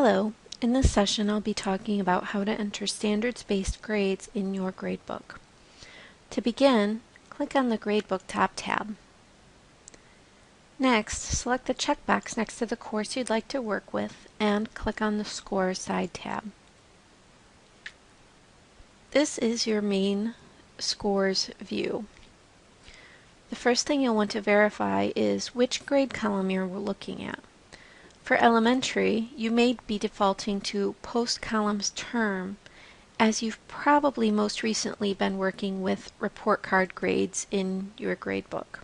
Hello, in this session I'll be talking about how to enter standards-based grades in your gradebook. To begin, click on the Gradebook top tab. Next, select the checkbox next to the course you'd like to work with and click on the Scores side tab. This is your main scores view. The first thing you'll want to verify is which grade column you're looking at. For elementary, you may be defaulting to Post Columns Term, as you've probably most recently been working with report card grades in your gradebook.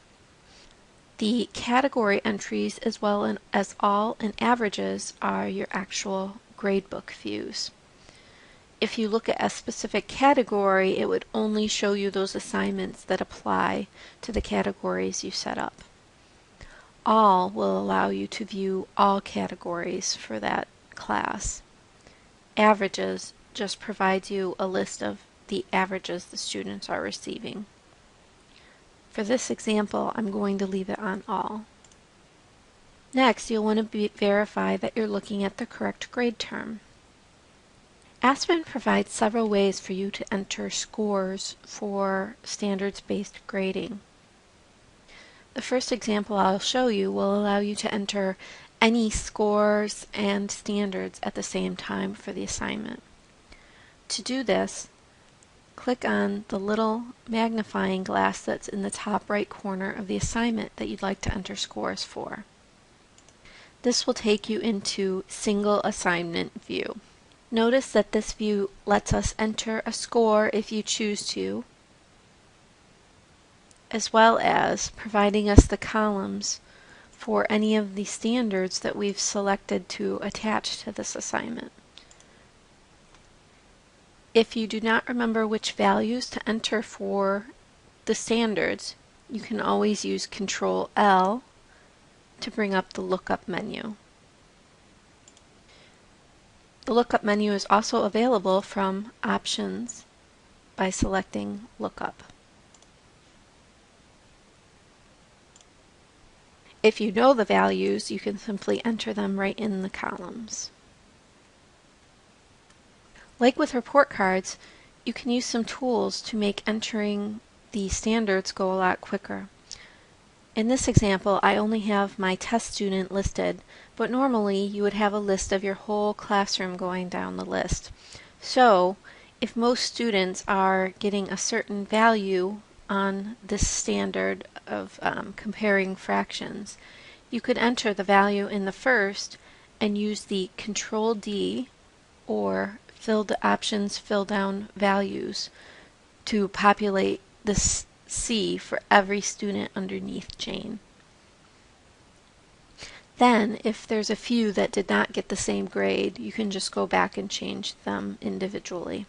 The category entries as well as all and averages are your actual gradebook views. If you look at a specific category, it would only show you those assignments that apply to the categories you set up. All will allow you to view all categories for that class. Averages just provides you a list of the averages the students are receiving. For this example, I'm going to leave it on all. Next, you'll want to verify that you're looking at the correct grade term. Aspen provides several ways for you to enter scores for standards-based grading. The first example I'll show you will allow you to enter any scores and standards at the same time for the assignment. To do this, click on the little magnifying glass that's in the top right corner of the assignment that you'd like to enter scores for. This will take you into Single Assignment View. Notice that this view lets us enter a score if you choose to, as well as providing us the columns for any of the standards that we've selected to attach to this assignment. If you do not remember which values to enter for the standards, you can always use Control L to bring up the lookup menu. The lookup menu is also available from Options by selecting Lookup. If you know the values, you can simply enter them right in the columns. Like with report cards, you can use some tools to make entering the standards go a lot quicker. In this example, I only have my test student listed, but normally you would have a list of your whole classroom going down the list. So, if most students are getting a certain value on this standard of comparing fractions, you could enter the value in the first and use the Control D or Options fill down values to populate this C for every student underneath Jane. Then, if there's a few that did not get the same grade, you can just go back and change them individually.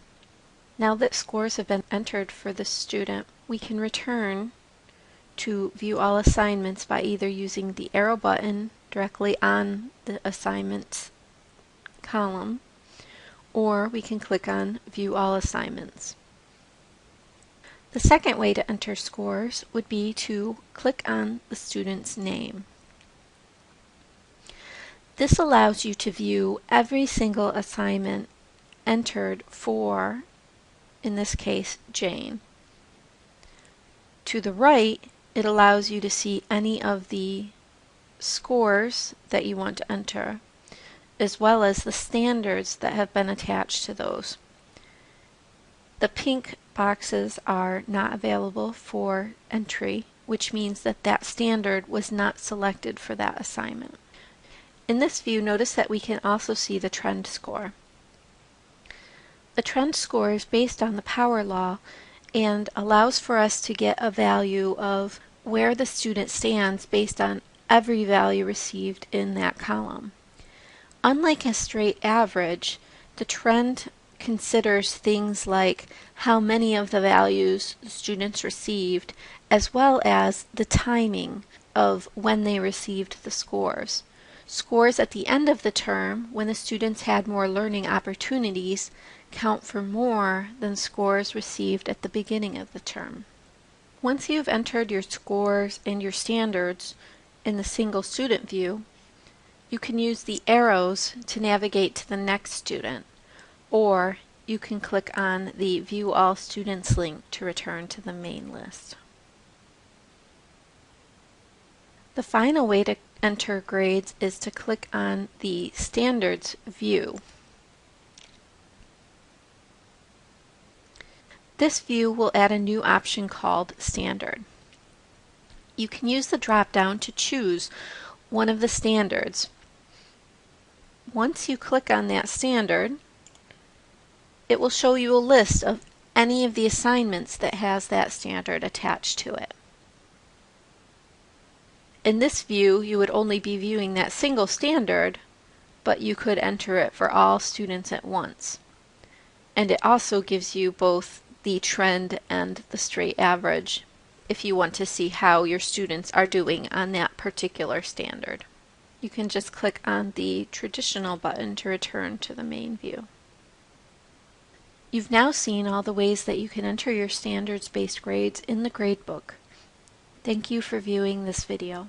Now that scores have been entered for the student, we can return to view all assignments by either using the arrow button directly on the assignments column, or we can click on View All Assignments. The second way to enter scores would be to click on the student's name. This allows you to view every single assignment entered for, in this case, Jane. To the right, it allows you to see any of the scores that you want to enter, as well as the standards that have been attached to those. The pink boxes are not available for entry, which means that that standard was not selected for that assignment. In this view, notice that we can also see the trend score. The trend score is based on the power law and allows for us to get a value of where the student stands based on every value received in that column. Unlike a straight average, the trend considers things like how many of the values the students received, as well as the timing of when they received the scores. Scores at the end of the term, when the students had more learning opportunities, count for more than scores received at the beginning of the term. Once you've entered your scores and your standards in the single student view, You can use the arrows to navigate to the next student, or you can click on the View All Students link to return to the main list. The final way to enter grades is to click on the Standards view. This view will add a new option called Standard. You can use the drop-down to choose one of the standards. Once you click on that standard, it will show you a list of any of the assignments that has that standard attached to it. In this view, you would only be viewing that single standard, but you could enter it for all students at once. And it also gives you both the trend and the straight average if you want to see how your students are doing on that particular standard. You can just click on the traditional button to return to the main view. You've now seen all the ways that you can enter your standards-based grades in the gradebook. Thank you for viewing this video.